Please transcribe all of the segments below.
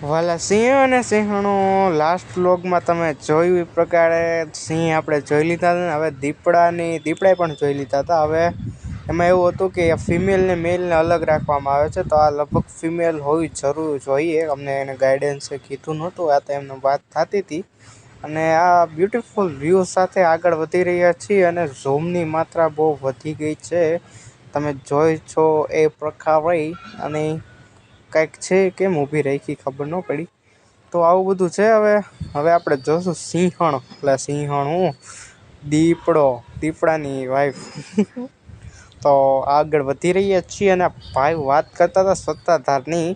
વાલા સિંહ અને સિંહણો લાસ્ટ વ્લોગમાં તમે જોયું એ પ્રકારે સિંહ આપણે જોઈ લીધા હતા ને. હવે દીપડાએ પણ જોઈ લીધા હતા. હવે એમાં એવું હતું કે ફિમેલ ને મેલને અલગ રાખવામાં આવે છે, તો આ લગભગ ફિમેલ હોવી જરૂર જોઈએ. અમને એને ગાઈડન્સે કીધું નહોતું, આ તો એમને વાત થતી હતી. અને આ બ્યુટીફુલ વ્યૂ સાથે આગળ વધી રહ્યા છીએ અને ઝૂમની માત્રા બહુ વધી ગઈ છે, તમે જોઈ છો એ પ્રકારે. અને કંઈક છે કેમ ઊભી રાખી ખબર ન પડી. તો આવું બધું છે. હવે આપણે જોશું સિંહણ, એટલે સિંહણ હું દીપડાની વાઈફ. તો આગળ વધી રહ્યા છીએ અને ભાઈ વાત કરતા હતા સત્તાધારની.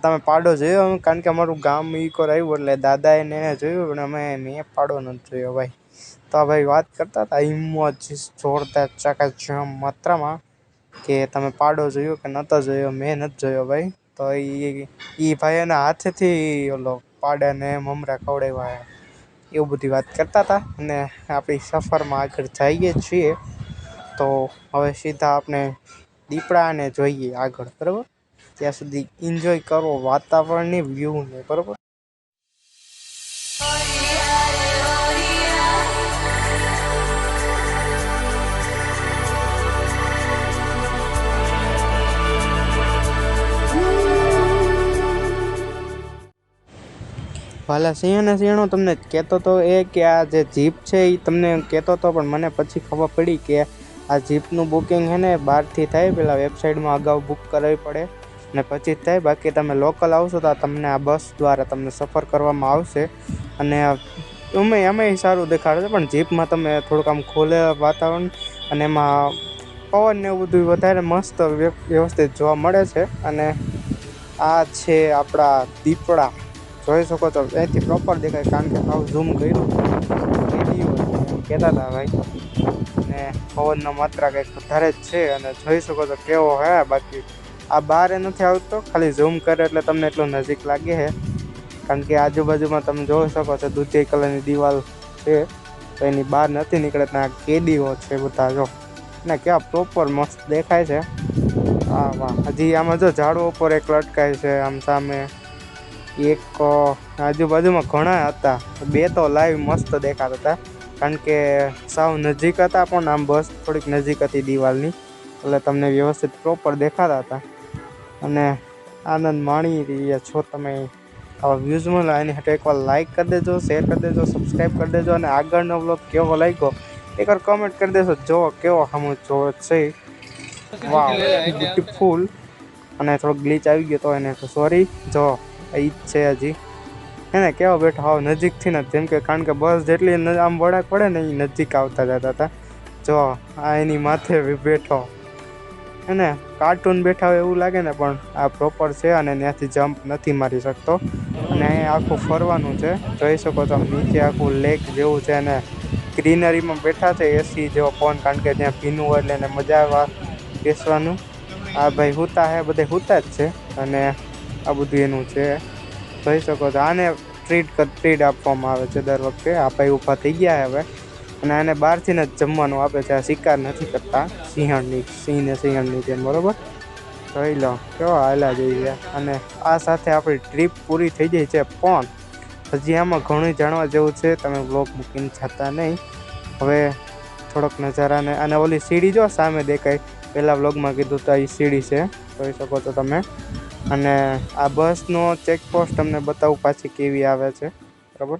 તમે પાડો જોયો? કારણ કે અમારું ગામ ઈકોર આવ્યું એટલે દાદાએ ને જોયું અને મેં પાડો નથી જોયો ભાઈ. તો ભાઈ વાત કરતા હતા ઇમોજીસ જોરદાર ચકાચમ માત્રામાં કે તમે પાડો જોયો કે નહોતો જોયો. મેં નથી જોયો ભાઈ. તો એ ભાઈ એના હાથેથી ઓલો પાડાને મમરા ખવડાવ્યા, એવું બધી વાત કરતા હતા. અને આપણી સફરમાં આગળ જઈએ છીએ. તો હવે સીધા આપણે દીપડાને જોઈએ આગળ, બરાબર? ત્યાં સુધી એન્જોય કરો વાતાવરણની, વ્યૂને, બરાબર? વાલા સિંહ અને સિંહણો તમને કહેતો હતો એ કે આ જે જીપ છે એ તમને કહેતો હતો, પણ મને પછી ખબર પડી કે આ જીપનું બુકિંગ છે ને બહારથી થાય, પેલા વેબસાઇટમાં અગાઉ બુક કરાવવી પડે અને પછી જ થાય. બાકી તમે લોકલ આવશો તો તમને આ બસ દ્વારા તમને સફર કરવામાં આવશે. અને એમાંય સારું દેખાડે છે, પણ જીપમાં તમે થોડુંક આમ ખોલે વાતાવરણ અને એમાં પવન ને એવું બધું વધારે મસ્ત વ્યવસ્થિત જોવા મળે છે. અને આ છે આપણા દીપડા, જોઈ શકો છો. અહીંથી પ્રોપર દેખાય કારણ કે આવું ઝૂમ કર્યું કહેતા હતા ભાઈ. અને પવનનો માત્રા કંઈક વધારે જ છે અને જોઈ શકો છો કેવો હે. બાકી આ બહાર નથી આવતો, ખાલી ઝૂમ કરે એટલે તમને એટલું નજીક લાગે છે. કારણ કે આજુબાજુમાં તમે જોઈ શકો છો દૂધિયા કલરની દિવાલ છે, તો એની બહાર નથી નીકળે. ત્યાં કેદીઓ છે બધા, જો ને કેવા પ્રોપર મસ્ત દેખાય છે. હા વાહ, હજી આમાં જો ઝાડવા ઉપર એક લટકાય છે આમ સામે. એક આજુબાજુમાં ઘણા હતા, બે તો લાઈવ મસ્ત દેખાતા હતા કારણ કે સાવ નજીક હતા, પણ આમ બસ થોડીક નજીક હતી દિવાલની એટલે તમને વ્યવસ્થિત પ્રોપર દેખાતા હતા. અને આનંદ માણી રહ્યા છો તમે આવા વ્યૂઝમાં. એની હાટે એકવાર લાઇક કરી દેજો, શેર કરી દેજો, સબસ્ક્રાઈબ કરી દેજો. અને આગળનો વ્લોગ કેવો લાગ્યો એકવાર કમેન્ટ કરી દેજો. જો કેવો હમું જોવે છે. વાવ, બ્યુટીફુલ. અને થોડોક ગ્લિચ આવી ગયો તો એને સોરી. જો એ જ છે હજી એને કેવા બેઠો હાવ નજીકથી ને, જેમ કે કારણ કે બસ જેટલી આમ વળાક પડે ને એ નજીક આવતા જતા હતા. જો આ એની માથે બેઠો એને કાર્ટૂન બેઠા હોય એવું લાગે ને, પણ આ પ્રોપર છે અને ત્યાંથી જમ્પ નથી મારી શકતો. અને અહીંયા આખું ફરવાનું છે, જોઈ શકો છો. નીચે આખું લેક જેવું છે અને ગ્રીનરીમાં બેઠા છે, એસી જેવો પવન, કારણ કે ત્યાં ભીનું હોય એટલે એને મજા આવે બેસવાનું. આ ભાઈ હુતા હે, બધે હુતા જ છે. અને આ બધું એનું છે, જોઈ શકો છો. આને ટ્રીટ આપવામાં આવે છે દર વખતે. આ ભાઈ ઊભા થઈ ગયા હવે અને આને બહારથી જ જમવાનું આપે છે. આ શિકાર નથી કરતા સિંહણની જેમ, બરોબર? જોઈ લો કેવા હાલા જઈએ. અને આ સાથે આપણી ટ્રીપ પૂરી થઈ જાય છે, પણ હજી આમાં ઘણું જાણવા જેવું છે. તમે વ્લોગ મૂકીને જતા નહીં. હવે થોડોક નજારાને અને ઓલી સીડી જો સામે દેખાય, પહેલાં વ્લોગમાં કીધું તો એ સીડી છે, જોઈ શકો છો તમે. અને આ બસનો ચેકપોસ્ટ તમને બતાવું પાછી કેવી આવે છે, બરાબર?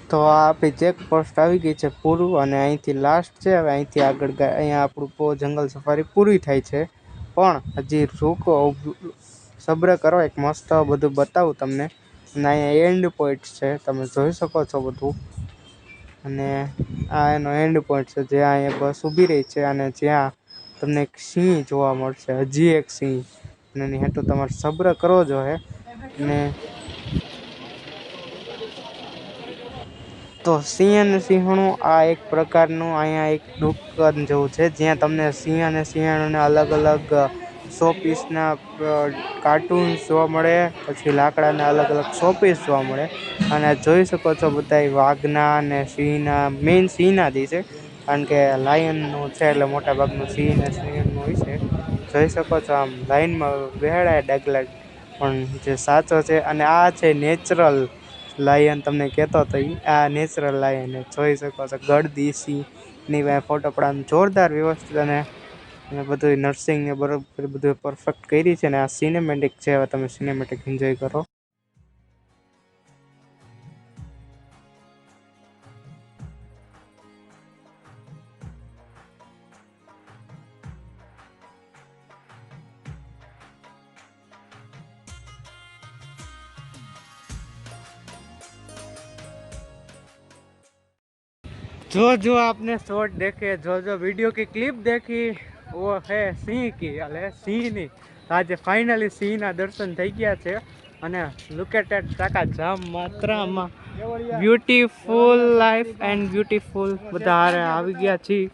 તો આ આપણી ચેકપોસ્ટ આવી ગઈ છે પૂરું, અને અહીંથી લાસ્ટ છે. હવે અહીંથી આગળ અહીંયા આપણું જંગલ સફારી પૂરી થાય છે, પણ હજી રૂકો, સબ્ર કરો. એક મસ્ત બધું બતાવું તમને. અને અહીંયા એન્ડ પોઈન્ટ છે, તમે જોઈ શકો છો બધું. અને આ એનો એન્ડ પોઈન્ટ છે, જ્યાં અહીંયા બસ ઊભી રહી છે અને જ્યાં તમને એક સિંહ જોવા મળશે, હજી એક સિંહ. અને એની હેઠું તમારે સબ્ર કરવો જોઈએ. અને તો સિંહ અને સિંહણું આ એક પ્રકારનું અહીંયા એક દુકાન જેવું છે, જ્યાં તમને સિંહ અને સિંહણને અલગ અલગ શોપીસના કાર્ટૂન્સ જોવા મળે, પછી લાકડાના અલગ અલગ શોપીસ જોવા મળે. અને જોઈ શકો છો બધા વાઘના અને સિંહના, મેઇન સિંહના દી છે કારણ કે લાયનનું છે એટલે મોટા ભાગનું સિંહ ને સિંહણનું હોય છે. જોઈ શકો છો આમ લાઈનમાં બેહાડ્યા ડગલા, પણ જે સાચો છે. અને આ છે નેચરલ લાયન, તમને કહેતો હતો આ નેચરલ લાયન જોઈ શકો છો. ગળદી સિંહની ફોટો પડાવવાનું જોરદાર વ્યવસ્થિત અને બધું નર્સિંગ ને બરોબર બધું પરફેક્ટ કરી છે. ને આ સિનેમેટિક છે, હવે તમે સિનેમેટિક એન્જોય કરો. जो आपने शॉर्ट देखे, जो वीडियो की क्लिप देखी, वो है સિંહ की, એટલે સિંહની. આજે ફાઇનલી સિંહના દર્શન થઈ ગયા છે. અને લુક એટ એટ ચાકા જામ માત્રામાં બ્યુટીફુલ લાઈફ એન્ડ બ્યુટીફુલ બધા હારે આવી ગયા છીએ.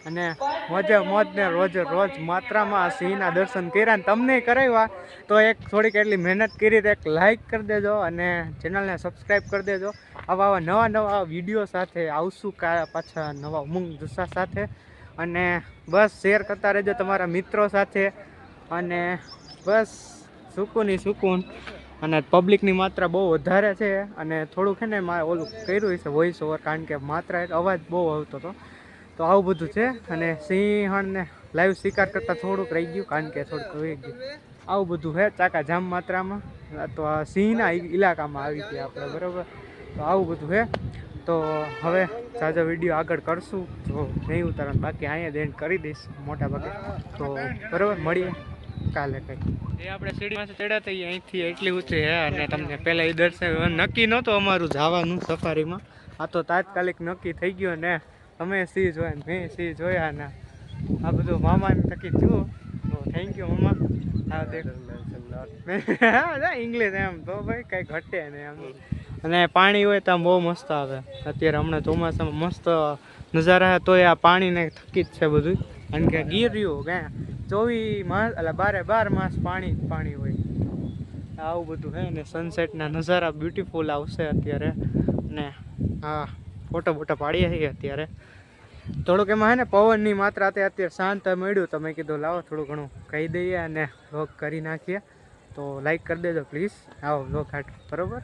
અને મોજે મોજ ને રોજ માત્રામાં સિંહના દર્શન કર્યા. ને તમને કરાવ્યા તો એક થોડીક એટલી મહેનત કરી તો એક લાઈક કરી દેજો અને ચેનલને સબસ્ક્રાઈબ કરી દેજો. આવા નવા વિડીયો સાથે આવશું પાછા નવા ઉમંગ જુસ્સા સાથે. અને બસ શેર કરતા રહેજો તમારા મિત્રો સાથે. અને બસ સુકૂન. અને પબ્લિકની માત્રા બહુ વધારે છે. અને થોડુંક છે ને મારે ઓલું કર્યું છે વોઇસ ઓવર, કારણ કે માત્રા અવાજ બહુ આવતો હતો. તો આવું બધું છે. અને સિંહણને લાઈવ શિકાર કરતાં થોડુંક રહી ગયું, કારણ કે થોડુંક રહી ગયું. આવું બધું છે ચાકા જામ માત્રામાં. તો આ સિંહના ઇલાકામાં આવી ગયા આપણે, બરાબર. તો આવું બધું છે. તો હવે જાજો વિડીયો આગળ કરશું, જો નહીં ઉતારવાનું બાકી અહીંયા એન્ડ કરી દઈશ મોટા ભાગે. તો બરાબર, મળીએ કાલે કંઈ. એ આપણે સીડીમાંથી ચડ્યા હતા અહીંથી એટલી ઊંચી છે. અને તમને પહેલાં એ દર્શન નક્કી નહોતું અમારું જવાનું સફારીમાં. આ તો તાત્કાલિક નક્કી થઈ ગયું ને તમે સિંહ જોયા ને મેં સિંહ જોયા. ને આ બધું મામાને થકી જુઓ. તો થેન્ક યુ મામા. હા દેખ ઇંગ્લિશ એમ તો ભાઈ કંઈ ઘટે નહીં એમ. અને પાણી હોય તો આમ બહુ મસ્ત આવે. અત્યારે હમણાં ચોમાસામાં મસ્ત નજારા તો આ પાણીને થકી જ છે બધું. કારણ કે ગીર રહ્યું ક્યાં 24 માસ એટલે 12 માસ પાણી હોય. આવું બધું છે. ને સનસેટના નજારા બ્યુટીફુલ આવશે અત્યારે. ને હા, ફોટો પાડીએ છીએ અત્યારે. થોડુંક એમાં છે ને પવનની માત્રા અત્યારે શાંત મળ્યું તો મેં કીધું લાવો થોડું ઘણું કહી દઈએ અને વ્લોગ કરી નાખીએ. તો લાઈક કરી દેજો પ્લીઝ. આવો વ્લોગ હાટ બરાબર.